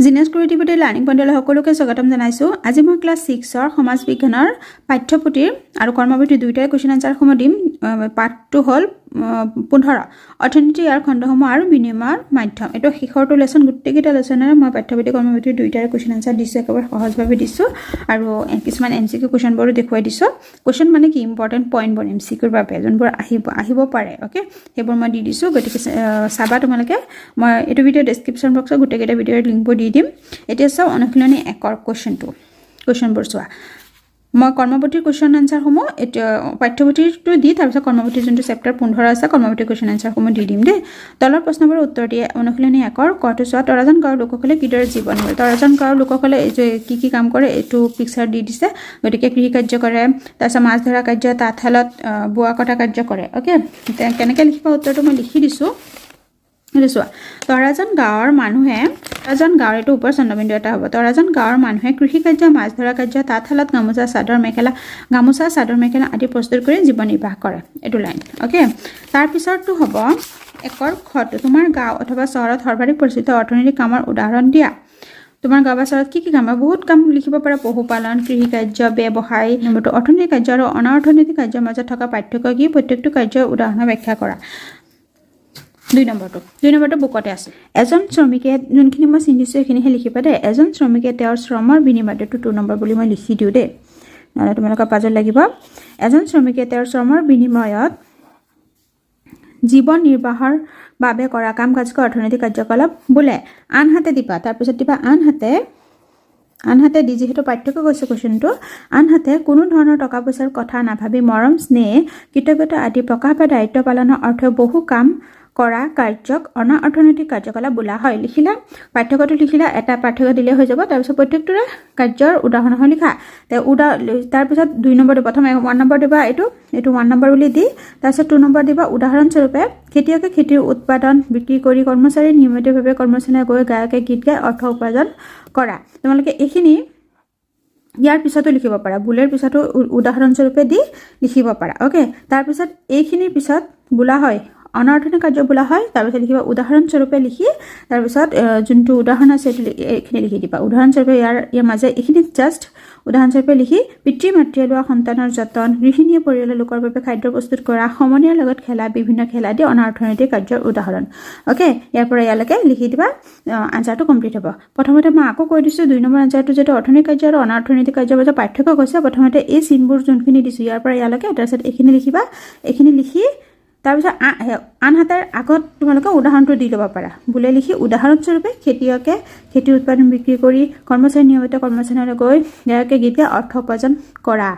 Genius creativity learning পইণ্টলৈ সকলোকে স্বাগতম জনাইছোঁ। আজি মই ক্লাছ 6ৰ সমাজ বিজ্ঞানৰ পাঠ্যপুথিৰ আৰু কৰ্মপুথি দুয়োটাই কুৱেশ্যন আনচাৰসমূহ দিম। পাঠটো হ'ল 15 অৰ্থনীতি আৰু খণ্ডসমূহ আৰু বিনিময়ৰ মাধ্যম। এইটো শেষৰটো লেচন, গোটেইকেইটা লেচনেৰে মই পাঠ্যপুথি কৰ্মপুথি দুয়োটাৰে কুৱেশ্যন আনচাৰ দিছোঁ, একেবাৰে সহজভাৱে দিছোঁ আৰু কিছুমান MCQ কুৱেশ্যনবোৰো দেখুৱাই দিছোঁ। কুৱেশ্যন মানে কি ইম্পৰ্টেণ্ট পইণ্টবোৰ MCQৰ বাবে যোনবোৰ আহিব পাৰে, অ'কে, সেইবোৰ মই দি দিছোঁ। গতিকে চাবা তোমালোকে। মই এইটো ভিডিঅ' ডেছক্ৰিপশ্যন বক্সত গোটেইকেইটা ভিডিঅ'ৰ লিংকবোৰ দি দিম। এতিয়া চাওঁ অনুশীলনী 1ৰ কুৱেশ্যনবোৰ চোৱা। মই কৰ্মপুথিৰ কুৱেশ্যন আনচাৰসমূহ এতিয়া পাঠ্যপুথিটো দি তাৰপিছত কৰ্মপুথিৰ যোনটো চেপ্টাৰ 15 আছে কৰ্মপুথিৰ কুৱেশ্যন আনচাৰসমূহ দি দিম দেই। তলৰ প্ৰশ্নবোৰৰ উত্তৰ দিয়ে অনুশীলনী 1ৰ কটো চোৱা। তৰাজন গাঁৱৰ লোকসকলে কিদৰে জীৱন কৰে? তৰাজন গাঁৱৰ লোকসকলে কি কাম কৰে এইটো পিকচাৰ দি দিছে। গতিকে কৃষি কাৰ্য কৰে, তাৰপিছত মাছ ধৰা কাৰ্য, তাঁতশালত বোৱা কটা কাৰ্য কৰে। অ'কে, কেনেকৈ লিখিবা উত্তৰটো মই লিখি দিছোঁ। চোৱা, তৰাজন গাঁৱৰ এইটো ওপৰ চন্দ্ৰবিন্দু এটা হ'ব। তৰাজন গাঁৱৰ মানুহে কৃষি কাৰ্য, মাছ ধৰা কাৰ্য, তাঁতশালত গামোচা চাদৰ মেখেলা আদি প্ৰস্তুত কৰি জীৱন নিৰ্বাহ কৰে। এইটো লাইন। অ'কে, তাৰপিছৰটো হ'ব 1ৰ খটো। তোমাৰ গাঁও অথবা চহৰত সৰ্বাধিক পৰিচিত অৰ্থনৈতিক কামৰ উদাহৰণ দিয়া। তোমাৰ গাঁও বা চহৰত কি কাম? বহুত কাম লিখিব পাৰে। পশুপালন, কৃষি কাৰ্য, ব্যৱসায়। নম্বৰটো অৰ্থনৈতিক কাৰ্য আৰু অনাৰ্থনৈতিক কাৰ্যৰ মাজত থকা পাৰ্থক্য কি? প্ৰত্যেকটো কাৰ্যৰ উদাহৰণ ব্যাখ্যা কৰা। 2 নম্বৰটো বুকতে আছে। এজন শ্ৰমিকে, যোনখিনি মই চিন্তিছোঁ সেইখিনিহে লিখিবা দেই। এজন শ্ৰমিকে তেওঁৰ শ্ৰমৰ বিনিময়ত, এইটো 2 নম্বৰ বুলি মই লিখি দিওঁ দেই, নহ'লে তোমালোকৰ পাজত লাগিব। এজন শ্ৰমিকে তেওঁৰ শ্ৰমৰ বিনিময়ত জীৱন নিৰ্বাহৰ বাবে কৰা কাম কাজকৈ অৰ্থনৈতিক কাৰ্যকলাপ বোলে। আনহাতে দিবা, তাৰপিছত দিবা আনহাতে দি, যিহেতু পাৰ্থক্য কৈছে কুৱেশ্যনটো, আনহাতে কোনো ধৰণৰ টকা পইচাৰ কথা নাভাবি মৰম, স্নেহ, কৃতজ্ঞতা আদি প্ৰকাশ বা দায়িত্ব পালনৰ অৰ্থে বহু কাম কৰা কাৰ্যক অনা অৰ্থনৈতিক কাৰ্যকলাপ বোলা হয়। লিখিলা, পাৰ্থক্যটো লিখিলা, এটা পাৰ্থক্য দিলে হৈ যাব। তাৰপিছত প্ৰত্যেকটোৰে কাৰ্যৰ উদাহৰণ হৈ লিখা। তাৰপিছত 2 নম্বৰ, প্ৰথমে 1 নম্বৰ দিবা, এইটো 1 নম্বৰ বুলি দি, তাৰপিছত 2 নম্বৰ দিবা উদাহৰণস্বৰূপে খেতিয়কে খেতিৰ উৎপাদন বিক্ৰী কৰি, কৰ্মচাৰী নিয়মিতভাৱে কৰ্মস্থানত গৈ, গায়কে গীত গাই অৰ্থ উপাৰ্জন কৰা। তোমালোকে এইখিনি ইয়াৰ পিছতো লিখিব পাৰা, বুলেৰ পিছতো উদাহৰণস্বৰূপে দি লিখিব পাৰা। অ'কে, তাৰপিছত এইখিনিৰ পিছত বোলা হয় অনাৰ্থনৈতিক কাৰ্য বোলা হয়। তাৰপিছত লিখিবা উদাহৰণস্বৰূপে লিখি, তাৰপিছত যোনটো উদাহৰণ আছে এইখিনি লিখি দিবা। উদাহৰণস্বৰূপে ইয়াৰ মাজে এইখিনি জাষ্ট উদাহৰণস্বৰূপে লিখি, পিতৃ মাতৃয়ে লোৱা সন্তানৰ যতন, গৃহিণীয়ে পৰিয়ালৰ লোকৰ বাবে খাদ্য প্ৰস্তুত কৰা, সমনীয়াৰ লগত খেলা বিভিন্ন খেল আদি অনাৰ্থনৈতিক কাৰ্যৰ উদাহৰণ। অ'কে, ইয়াৰ পৰা ইয়ালৈকে লিখি দিবা, আনচাৰটো কমপ্লিট হ'ব। প্ৰথমতে মই আকৌ কৈ দিছোঁ 2 নম্বৰ আনচাৰটো যিটো অৰ্থনৈতিক কাৰ্য আৰু অনাৰ্থনৈতিক কাৰ্যৰ মাজত পাৰ্থক্য কৈছে। প্ৰথমতে এই চিনবোৰ যোনখিনি দিছোঁ ইয়াৰ পৰা ইয়ালৈকে, তাৰপিছত এইখিনি লিখিবা। এইখিনি লিখি তাৰপিছত আনহাতে আগত তোমালোকে উদাহৰণটো দি ল'ব পাৰা। বোলে লিখি উদাহৰণস্বৰূপে খেতিয়কে খেতিৰ উৎপাদন বিক্ৰী কৰি, কৰ্মচাৰী নিয়মিত কৰ্মস্থানলৈ গৈ, গায়কে গীত গাই অৰ্থ উপাৰ্জন কৰা।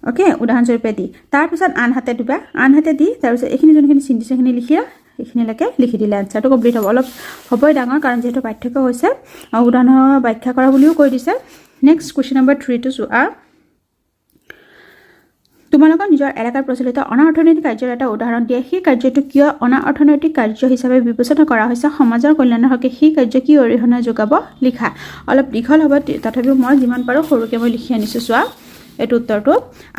অ'কে, উদাহৰণস্বৰূপে দি তাৰপিছত আনহাতে দিবা। আনহাতে দি তাৰপিছত এইখিনি যোনখিনি চিন দিছে সেইখিনি লিখি এইখিনিলৈকে লিখি দিলে আনচাৰটো কমপ্লিট হ'ব। অলপ হ'বই ডাঙৰ, কাৰণ যিহেতু পাৰ্থক্য হৈছে উদাহৰণৰ ব্যাখ্যা কৰা বুলিও কৈ দিছে। নেক্সট কুৱেশ্যন নম্বৰ 3টো চোৱা। তোমালোকৰ নিজৰ এলেকাত প্ৰচলিত অনাঅৰ্থনৈতিক কাৰ্যৰ এটা উদাহৰণ দিয়ে। সেই কাৰ্যটো কিয় অনাঅৰ্থনৈতিক কাৰ্য হিচাপে বিবেচনা কৰা হৈছে? সমাজৰ কল্যাণৰ হকে সেই কাৰ্য কি অৰিহণা যোগাব? লিখা। অলপ দীঘল হ'ব, তথাপিও মই যিমান পাৰোঁ সৰুকৈ মই লিখি আনিছোঁ। চোৱা এইটো উত্তৰটো।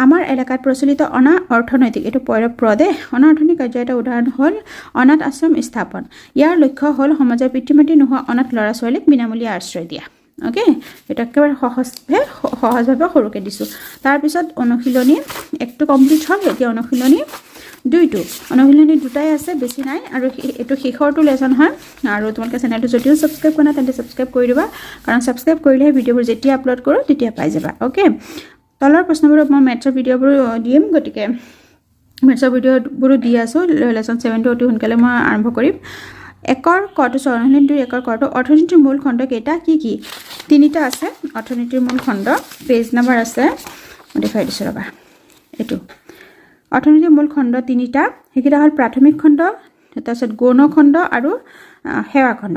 আমাৰ এলেকাত প্ৰচলিত অনাঅৰ্থনৈতিক, এইটো পৰপ্ৰদে অনাঅৰ্থনৈতিক কাৰ্যৰ এটা উদাহৰণ হ'ল অনাথ আশ্ৰম স্থাপন। ইয়াৰ লক্ষ্য হ'ল সমাজৰ পিতৃ মাতৃ নোহোৱা অনাথ ল'ৰা ছোৱালীক বিনামূলীয়া আশ্ৰয় দিয়া। অ'কে, এইটো একেবাৰে সহজভাৱে সৰুকৈ দিছোঁ। তাৰপিছত অনুশীলনী 1টো কমপ্লিট হ'ল। এতিয়া অনুশীলনী 2টো। অনুশীলনী 2টাই আছে, বেছি নাই, আৰু এইটো শেষৰটো লেচন হয়। আৰু তোমালোকে চেনেলটো যদিও ছাবস্ক্ৰাইব কৰা নাই তেন্তে ছাবস্ক্ৰাইব কৰি দিবা, কাৰণ ছাবস্ক্ৰাইব কৰিলেহে ভিডিঅ'বোৰ যেতিয়া আপলোড কৰোঁ তেতিয়া পাই যাবা। অ'কে, তলৰ প্ৰশ্নবোৰত মই মেথছৰ ভিডিঅ'বোৰ দিম, গতিকে মেথছৰ ভিডিঅ'বোৰো দি আছোঁ। লেচন 7টো অতি সোনকালে মই আৰম্ভ কৰিম। 1ৰ কটো চোৱা। অনুশীলনী 2 1ৰ কটো। অৰ্থনীতিৰ মূল খণ্ড কেইটা? কি? 3টা আছে অৰ্থনীতিৰ মূল খণ্ড। পেজ নাম্বাৰ আছে, মই দেখুৱাই দিছোঁ ৰ'বা। এইটো অৰ্থনীতিৰ মূল খণ্ড 3টা। সেইকেইটা হ'ল প্ৰাথমিক খণ্ড, তাৰপিছত গৌণ খণ্ড আৰু সেৱা খণ্ড।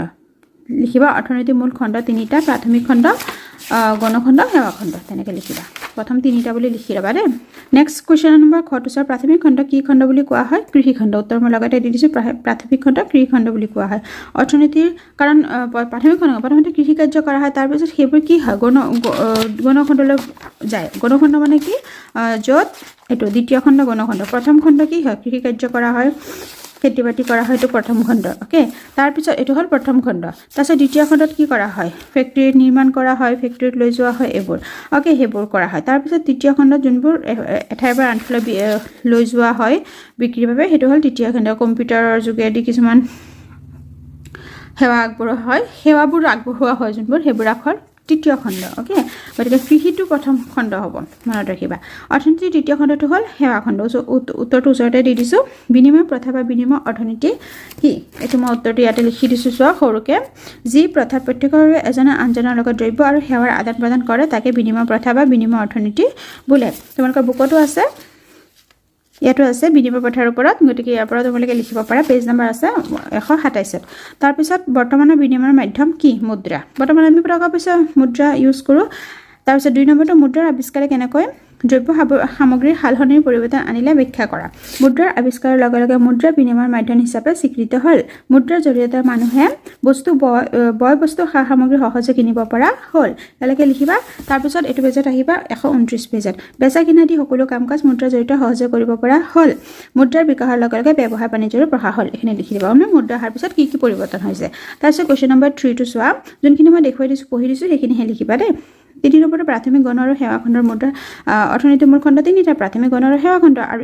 লিখিবা অৰ্থনীতিৰ মূল খণ্ড 3টা, প্ৰাথমিক খণ্ড, গৌণ খণ্ড, সেৱা খণ্ড, তেনেকৈ লিখিবা। প্ৰথম 3টা বুলি লিখি ল'বা দেই। নেক্সট কুৱেশ্যন নম্বৰ খটো চোৱা। প্ৰাথমিক খণ্ড কি খণ্ড বুলি কোৱা হয়? কৃষি খণ্ড। উত্তৰ মই লগতে দি দিছোঁ, প্ৰাথমিক খণ্ড কৃষি খণ্ড বুলি কোৱা হয়। অৰ্থনীতিৰ, কাৰণ প্ৰাথমিক খণ্ড প্ৰথমতে কৃষি কাৰ্য কৰা হয়, তাৰপিছত সেইবোৰ কি হয় গৌণ খণ্ডলৈ যায়। গৌণ খণ্ড মানে কি? য'ত এইটো দ্বিতীয় খণ্ড গণখণ্ড প্ৰথম খণ্ড কি হয় কৃষি কাৰ্য কৰা হয় খেতি বাতি কৰা হয় এইটো প্ৰথম খণ্ড ওকে তাৰ পিছত এইটো হ'ল প্ৰথম খণ্ড তাৰপিছত দ্বিতীয় খণ্ডত কি কৰা হয় ফেক্টৰীত নিৰ্মাণ কৰা হয় ফেক্টৰীত লৈ যোৱা হয় এইবোৰ ওকে সেইবোৰ কৰা হয় তাৰ পিছত তৃতীয় খণ্ডত যোনবোৰ এঠাইৰ পৰা আনঠাইলৈ লৈ যোৱা হয় বিক্ৰীৰ বাবে সেইটো হ'ল তৃতীয় খণ্ড কম্পিউটাৰৰ যোগেদি কিছুমান সেৱা আগবঢ়োৱা হয় সেৱাবোৰ আগবঢ়োৱা হয় যোনবোৰ সেইবোৰ হ'ল তৃতীয় খণ্ড ওকে গতিকে কৃষিটো প্ৰথম খণ্ড হ'ব মনত ৰাখিবা অৰ্থনীতিৰ তৃতীয় খণ্ডটো হ'ল সেৱা খণ্ড উত্তৰটো ওচৰতে দি দিছোঁ বিনিময় প্ৰথা বা বিনিময় অৰ্থনীতি কি এইটো মই উত্তৰটো ইয়াতে লিখি দিছোঁ চোৱা সৰুকৈ যি প্ৰথা প্ৰত্যক্ষভাৱে এজনে আনজনৰ লগত দ্ৰব্য আৰু সেৱাৰ আদান প্ৰদান কৰে তাকে বিনিময় প্ৰথা বা বিনিময় অৰ্থনীতি বোলে তোমালোকৰ বুকতো আছে ইয়াতো আছে বিনিময় প্ৰথাৰ ওপৰত গতিকে ইয়াৰ পৰা তোমালোকে লিখিব পাৰা পেজ নম্বৰ আছে 127 তাৰপিছত বৰ্তমানৰ বিনিময়ৰ মাধ্যম কি মুদ্ৰা বৰ্তমান আমি টকা পইচা মুদ্ৰা ইউজ কৰোঁ তাৰপিছত 2 নম্বৰটো মুদ্ৰাৰ আৱিষ্কাৰে কেনেকৈ দ্ৰব্য সামগ্ৰীৰ সালসলনিৰ পৰিৱৰ্তন আনিলে ব্যাখ্যা কৰা মুদ্ৰাৰ আৱিষ্কাৰৰ লগে লগে মুদ্ৰা বিনিময়ৰ মাধ্যম হিচাপে স্বীকৃত হ'ল মুদ্ৰাৰ জৰিয়তে মানুহে বস্তু বয় বস্তু সামগ্ৰী সহজে কিনিব পৰা হ'ল এলৈকে লিখিবা তাৰপিছত এইটো পেজত আহিবা 129 পেজত বেচা কিনা দি সকলো কাম কাজ মুদ্ৰাৰ জৰিয়তে সহজে কৰিব পৰা হ'ল মুদ্ৰাৰ বিকাশৰ লগে লগে ব্যৱসায় বাণিজ্যৰ প্ৰসাৰ হ'ল এইখিনি লিখি দিবা মানে মুদ্ৰা অহাৰ পিছত কি কি পৰিৱৰ্তন হৈছে তাৰপিছত কুৱেশ্যন নম্বৰ 3 টো চোৱা যোনখিনি মই দেখুৱাই দিছোঁ পঢ়ি দিছোঁ সেইখিনিহে লিখিবা দেই 3 নম্বৰটো প্ৰাথমিক গণ আৰু সেৱা খণ্ডৰ মুদ্ৰা অৰ্থনীতি মূল খণ্ড 3টা প্ৰাথমিক গণ আৰু সেৱা খণ্ড আৰু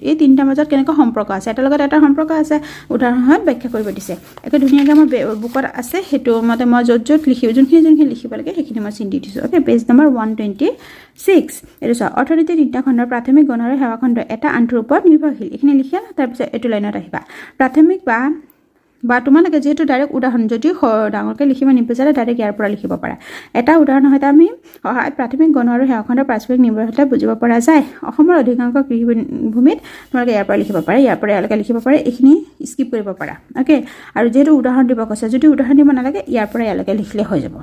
এই তিনিটাৰ মাজত কেনেকৈ সম্পৰ্ক আছে এটাৰ লগত এটা সম্পৰ্ক আছে উদাহৰণত ব্যাখ্যা কৰিব দিছে একে ধুনীয়াকৈ মোৰ বুকত আছে সেইটো মতে মই য'ত লিখিব যোনখিনি লিখিব লাগে সেইখিনি মই চিন দি দিছোঁ ওকে পেজ নম্বৰ 126 এইটো চোৱা অৰ্থনীতি 3টা খণ্ডৰ প্ৰাথমিক গণ আৰু সেৱা খণ্ড এটা আনটোৰ ওপৰত নিৰ্ভৰশীল এইখিনি লিখিয়া তাৰপিছত এইটো লাইনত আহিবা প্ৰাথমিক বা তোমালোকে যেহেতু ডাইৰেক্ট উদাহৰণ যদি ডাঙৰকৈ লিখিব নিবিচাৰে ডাইৰেক্ট ইয়াৰ পৰা লিখিব পাৰা এটা উদাহৰণ হয়তো আমি প্ৰাথমিক গণ আৰু সেৱা খণ্ডৰ পাৰস্পৰিক নিৰ্ভৰশীলতা বুজিব পৰা যায় অসমৰ অধিকাংশ কৃষি ভূমিত তোমালোকে ইয়াৰ পৰা লিখিব পাৰা ইয়াৰ পৰা ইয়ালৈকে লিখিব পাৰা এইখিনি স্কিপ কৰিব পাৰা ওকে আৰু যেহেতু উদাহৰণ দিব কৈছে যদি উদাহৰণ দিব নালাগে ইয়াৰ পৰা ইয়ালৈকে লিখিলে হৈ যাব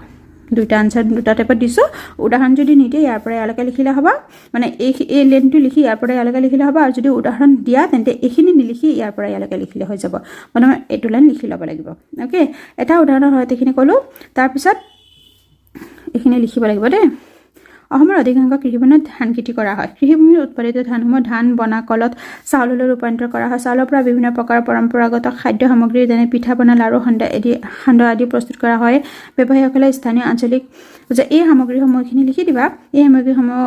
দুটা আনসাৰ দুটা টাইপত দিছো উদাহৰণ যদি নিদিয়ে ইয়াৰ পৰা ইয়ালৈকে লিখিলে হ'ব মানে এই লেনটো লিখি ইয়াৰ পৰা ইয়ালৈকে লিখিলে হ'ব আৰু যদি উদাহৰণ দিয়া তেন্তে এইখিনি নিলিখি ইয়াৰ পৰা ইয়ালৈকে লিখিলে হৈ যাব মানে এইটো লাইন লিখি ল'ব লাগিব ওকে এটা উদাহৰণৰ হয় এইখিনি ক'লো তাৰপিছত এইখিনি লিখিব লাগিব দেই অসমৰ অধিকাংশ কৃষিভূমিত ধান খেতি কৰা হয় কৃষিভূমিত উৎপাদিত ধানসমূহ ধান বনা কলত চাউললৈ ৰূপান্তৰ কৰা হয় চাউলৰ পৰা বিভিন্ন প্ৰকাৰৰ পৰম্পৰাগত খাদ্য সামগ্ৰী যেনে পিঠা পনা লাৰু সান্দহ আদি প্ৰস্তুত কৰা হয় ব্যৱসায়ীসকলে স্থানীয় আঞ্চলিক যে এই সামগ্ৰীসমূহখিনি লিখি দিবা এই সামগ্ৰীসমূহ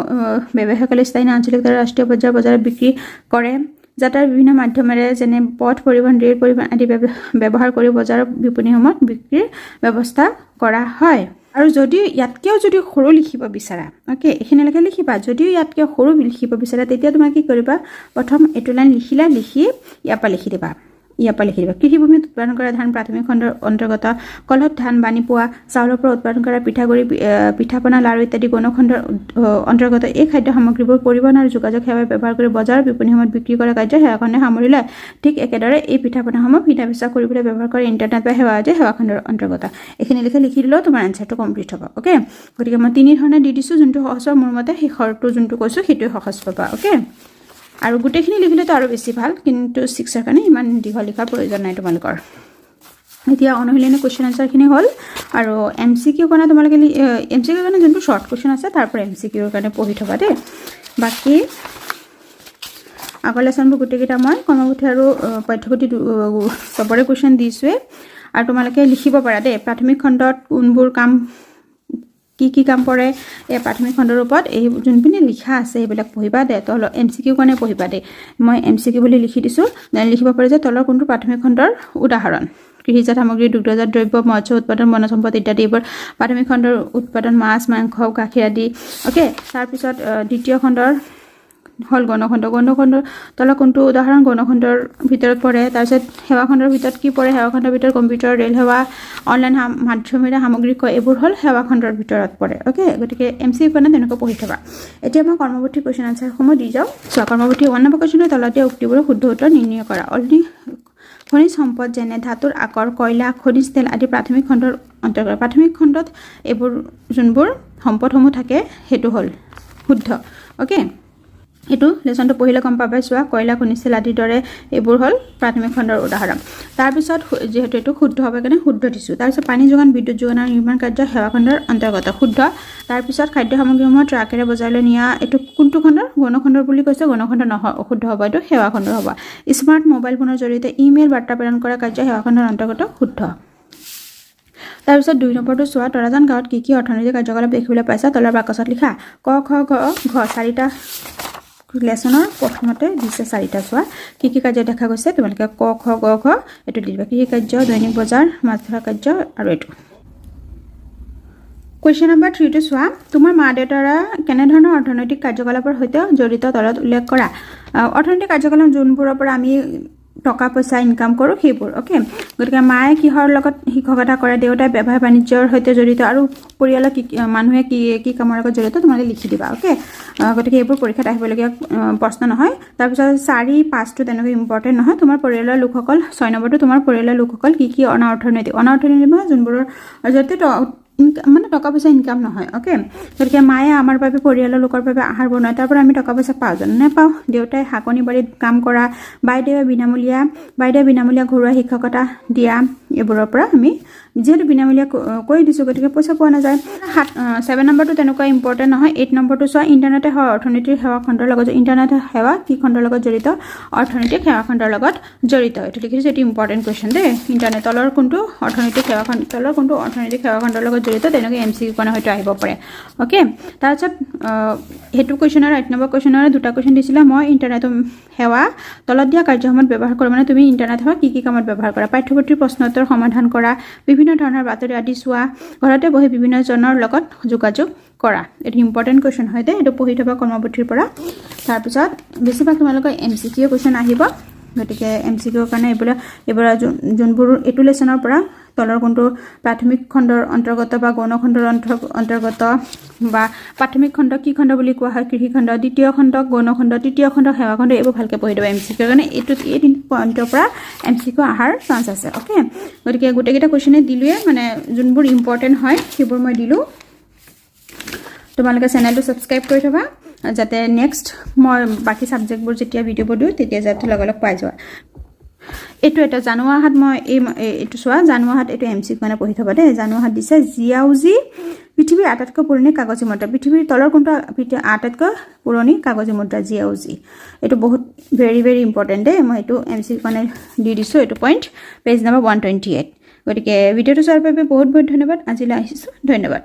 ব্যৱসায়ীসকলে স্থানীয় আঞ্চলিক আৰু ৰাষ্ট্ৰীয় পৰ্যায়ৰ বজাৰত বিক্ৰী কৰে যাতায়াত বিভিন্ন মাধ্যমেৰে যেনে পথ পৰিবহণ ৰেল পৰিবহণ আদি ব্যৱহাৰ কৰি বজাৰৰ বিপণীসমূহত বিক্ৰীৰ ব্যৱস্থা কৰা হয় আৰু যদি ইয়াতকেও যদি সৰু লিখিব বিচাৰা ওকে এইখিনিলৈকে লিখিবা যদিও ইয়াতকৈ সৰু লিখিব বিচাৰা তেতিয়া তোমাৰ কি কৰিবা প্ৰথম এইটো লাইন লিখি ইয়াৰ পৰা লিখি দিবা কৃষিভূমিত উৎপাদন কৰা ধান প্ৰাথমিক খণ্ডৰ অন্তৰ্গত কলত ধান বানি পোৱা চাউলৰ পৰা উৎপাদন কৰা পিঠাগুড়ি পিঠাপনা লাৰু ইত্যাদি গণখণ্ডৰ অন্তৰ্গত এই খাদ্য সামগ্ৰীবোৰ পৰিবহণ আৰু যোগাযোগ সেৱা ব্যৱহাৰ কৰি বজাৰৰ বিপণীসমূহত বিক্ৰী কৰা কাৰ্য সেৱাখণ্ডে সামৰি লয় ঠিক একেদৰে এই পিঠাপনাসমূহ কিনা বেচা কৰিবলৈ ব্যৱহাৰ কৰা ইণ্টাৰনেট বা সেৱা আদি সেৱাখণ্ডৰ অন্তৰ্গত এইখিনি লিখি দিলেও তোমাৰ আনচাৰটো কমপ্লিট হ'ব ওকে গতিকে মই তিনি ধৰণে দি দিছোঁ যোনটো সহজ মোৰ মতে শেষৰটো যোনটো কৈছোঁ সেইটোৱে সহজ পাবা ওকে আৰু গোটেইখিনি লিখিলেতো আৰু বেছি ভাল কিন্তু 6ৰ কাৰণে ইমান দীঘল লিখাৰ প্ৰয়োজন নাই তোমালোকৰ এতিয়া অনুশীলনী কুৱেশ্যন আনচাৰখিনি হ'ল আৰু MCQ কাৰণে তোমালোকে MCQ কাৰণে যোনটো শ্বৰ্ট কুৱেশ্যন আছে তাৰ পৰা MCQৰ কাৰণে পঢ়ি থবা দেই বাকী আগৰ লেচনবোৰ গোটেইকেইটা মই কৰ্মপুথি আৰু পাঠ্যপুথি চবৰে কুৱেশ্যন দিছোঁৱে আৰু তোমালোকে লিখিব পাৰা দেই প্ৰাথমিক খণ্ডত কোনবোৰ কাম কি কাম কৰে এই প্ৰাথমিক খণ্ডৰ ওপৰত এই যোনখিনি লিখা আছে এইবিলাক পঢ়িবা দে তল MCQ কাৰণে পঢ়িবা দে মই MCQ বুলি লিখি দিছোঁ লিখিব পাৰে যে তলৰ কোনটো প্ৰাথমিক খণ্ডৰ উদাহৰণ কৃষিজাত সামগ্ৰী দুগ্ধজাত দ্ৰব্য মৎস্য উৎপাদন বনজ সম্পদ ইত্যাদি এইবোৰ প্ৰাথমিক খণ্ডৰ উৎপাদন মাছ মাংস গাখীৰ আদি ওকে তাৰপিছত দ্বিতীয় খণ্ডৰ হল গণখণ্ড তলৰ কোনটো উদাহৰণ গণখণ্ডৰ ভিতৰত পৰে তাৰপিছত সেৱা খণ্ডৰ ভিতৰত কি পৰে সেৱা খণ্ডৰ ভিতৰত কম্পিউটাৰ ৰেল সেৱা অনলাইন মাধ্যমেৰে সামগ্ৰী ক্ৰয় এইবোৰ হ'ল সেৱা খণ্ডৰ ভিতৰত পৰে ওকে গতিকে MCQ কাৰণে তেনেকৈ পঢ়ি থবা এতিয়া মই কৰ্মপুথি কুৱেশ্যন আনচাৰসমূহ দি যাওঁ চোৱা কৰ্মপুথি 1 নম্বৰ কুৱেশ্যনৰ তলত দিয়া উক্তিবোৰৰ শুদ্ধ উত্তৰ নিৰ্ণয় কৰা খনিজ সম্পদ যেনে ধাতুৰ আকৰ কয়লা খনিজ তেল আদি প্ৰাথমিক খণ্ডৰ অন্তৰ্গত প্ৰাথমিক খণ্ডত এইবোৰ যোনবোৰ সম্পদসমূহ থাকে সেইটো হ'ল শুদ্ধ ওকে এটো লেসনটো পঢ়িলে গম পাবে চোৱা কয়লা খনিছিল আদিৰ দৰে এবোৰ হল প্ৰাথমিক খণ্ডৰ উদাহৰণ তাৰ পিছত যেহেতু এটো শুদ্ধ হবে কাৰণে শুদ্ধ দিছো তাৰ পিছত পানী যোগান বিদ্যুৎ যোগান আৰু নিৰ্মাণ কাৰ্য সেৱা খণ্ডৰ অন্তৰ্গত শুদ্ধ তাৰ পিছত খাদ্য সামগ্ৰীসমূহ ট্ৰাকেৰে বজাৰলৈ নিয়া এটো কোনটো খণ্ডৰ গণ খণ্ডৰ বুলি কৈছে গণ খণ্ড নহয় অশুদ্ধ হ'ব এটো সেৱা খণ্ডৰ হ'ব স্মাৰ্ট মোবাইল ফোনৰ জৰিয়তে ইমেইল বাৰ্তা প্ৰেৰণ কৰা কাৰ্য সেৱা খণ্ডৰ অন্তৰ্গত শুদ্ধ তাৰ পিছত 2 নম্বৰটো চোৱা তৰাজান গাঁৱত কি কি অৰ্থনৈতিক কাৰ্যকলাপ দেখিবলৈ পাইছা তলৰ বাকচত লিখা ক খ গ ঘ চাৰিটা লেসনৰ প্ৰথমতে দিছে চাৰিটা চোৱা কি কি কাৰ্য দেখা গৈছে তোমালোকে ক খ গ ঘ এটো দিবা কি কি কাৰ্য দৈনিক বজাৰ মাছ ধৰা কাৰ্য আৰু এটো কোৱেশ্চন নম্বৰ 3 টো চোৱা তোমাৰ মা দেউতাৰা কেনে ধৰণৰ অৰ্থনৈতিক কাৰ্যকলাপৰ সৈতে জড়িত তলত উল্লেখ কৰা অৰ্থনৈতিক কাৰ্যকলাপ যোনবোৰৰ পৰা আমি টকা পইচা ইনকাম কৰো সেইবোৰ ওকে গতিকে মায়ে কিহৰ লগত শিক্ষকতা কৰে দেউতাই ব্যৱসায় বাণিজ্যৰ সৈতে জড়িত আৰু পৰিয়ালৰ মানুহে কি কামৰ লগত জড়িত তোমালোকে লিখি দিবা ওকে গতিকে এইবোৰ পৰীক্ষাত আহিবলগীয়া প্ৰশ্ন নহয় তাৰ পিছত 4 5 টো তেনেকৈ ইম্পৰ্টেন্ট নহয় তোমাৰ পৰিয়ালৰ লোকসকল 6 নম্বৰটো তোমাৰ পৰিয়ালৰ লোকসকল কি অনাৰ্থনৈতিক যোনবোৰৰ জৰিয়তে মানে টকা পইচা ইনকাম নহয় ওকে গতিকে মায়ে আমাৰ বাবে পৰিয়ালৰ লোকৰ বাবে আহাৰ বনায় তাৰ পৰা আমি টকা পইচা পাওঁ জানো নাপাওঁ দেউতাই হাকনি বাৰীত কাম কৰা বাইদেৱে বিনামূলীয়া ঘৰুৱা শিক্ষকতা দিয়া এইবোৰৰ পৰা আমি যেহেতু বিনামূলীয়া কৈ দিছো গতিকে পইচা পোৱা নাযায় 7 নম্বৰটো তেনেকুৱা ইম্পৰ্টেন্ট নহয় 8 নম্বৰটো চোৱা ইন্টাৰনেটে হয় অৰ্থনৈতিক সেৱা খণ্ডৰ লগত ইন্টাৰনেট সেৱা কি খণ্ডৰ লগত জড়িত অৰ্থনৈতিক সেৱা খণ্ডৰ লগত জড়িত এটো লিখিছো এটো ইম্পৰ্টেন্ট কোৱেশ্চন দে ইন্টাৰনেট তলৰ কোনটো অৰ্থনৈতিক সেৱা খণ্ডৰ লগত জড়িত তেনেকৈ এমসিকিউ কোনে হয়তো আহিব পাৰে ওকে তাৰপিছত হেতু কোৱেশ্চনৰ 8 নম্বৰ কোৱেশ্চনৰ দুটা কোৱেশ্চন দিছিলা মই ইন্টাৰনেট সেৱা তলত দিয়া কাৰ্যসমূহত ব্যৱহাৰ কৰা মানে তুমি ইন্টাৰনেট সেৱা কি কামত ব্যৱহাৰ কৰা পাঠ্যপুথিৰ প্ৰশ্ন উত্তৰ সমাধান কৰা বিভিন্ন ধৰণৰ বাতৰি আদি চোৱা ঘৰতে বহি বিভিন্ন জনৰ লগত যোগাযোগ কৰা এটো ইম্পৰ্টেন্ট কোৱেশ্চন হয় দে এটো পঢ়ি থবা কৰ্মপুথিৰ পৰা তাৰ পিছত বেছিভাগ তোমালোকৰ এমসিকিউ কোৱেশ্চন আহিব গতিকে এমসিকিউৰ কাৰণে এইবোৰ যোনবোৰ এটো লেসনৰ পৰা তলৰ কোনটো প্ৰাথমিক খণ্ডৰ অন্তৰ্গত বা গণ খণ্ডৰ অন্তৰ্গত বা প্ৰাথমিক খণ্ড কি খণ্ড বুলি কোৱা হয় কৃষি খণ্ড দ্বিতীয় খণ্ড গণ খণ্ড তৃতীয় খণ্ড সেৱা খণ্ড এইবোৰ ভালকে পঢ়ি দিবা এমসিকিউৰ কাৰণে এই তিন পইণ্টৰ পৰা এমসিকিউ আহাৰ চান্স আছে ওকে গতিকে গোটেইকেইটা কোৱেশ্চনে দিলুৱে মানে যোনবোৰ ইম্পৰ্টেন্ট হয় সেইবোৰ মই দিলু তোমালোকে চেনেলটো সাবস্ক্ৰাইব কৰি থবা যাতে নেক্সট মই বাকি সাবজেক্টবোৰ যেতিয়া ভিডিঅ' দিও তেতিয়া যাতে লগ পাই যোৱা এটো এটা জানুৱাহাত মই এটো চোৱা জানুৱাহাত এটো এমসিকিউ মানে পঢ়ি থবা দে জানুৱাহাত দিছে জিয়াউজি পৃথিৱীৰ আটাইতকৈ পুৰণি কাগজী মুদ্ৰা পৃথিৱীৰ তলৰ কোনটো আটাইতকৈ পুৰণি কাগজী মুদ্ৰা জিয়াউজি এটো বহুত ভেৰি ইম্পৰ্টেন্ট দে মই এটো এমসিকিউ মানে দি দিছো এটো পইণ্ট পেজ নম্বৰ 128 গতিকে ভিডিঅ'টো চোৱাৰ বাবে বহুত ধন্যবাদ আজিলৈ আহিছো ধন্যবাদ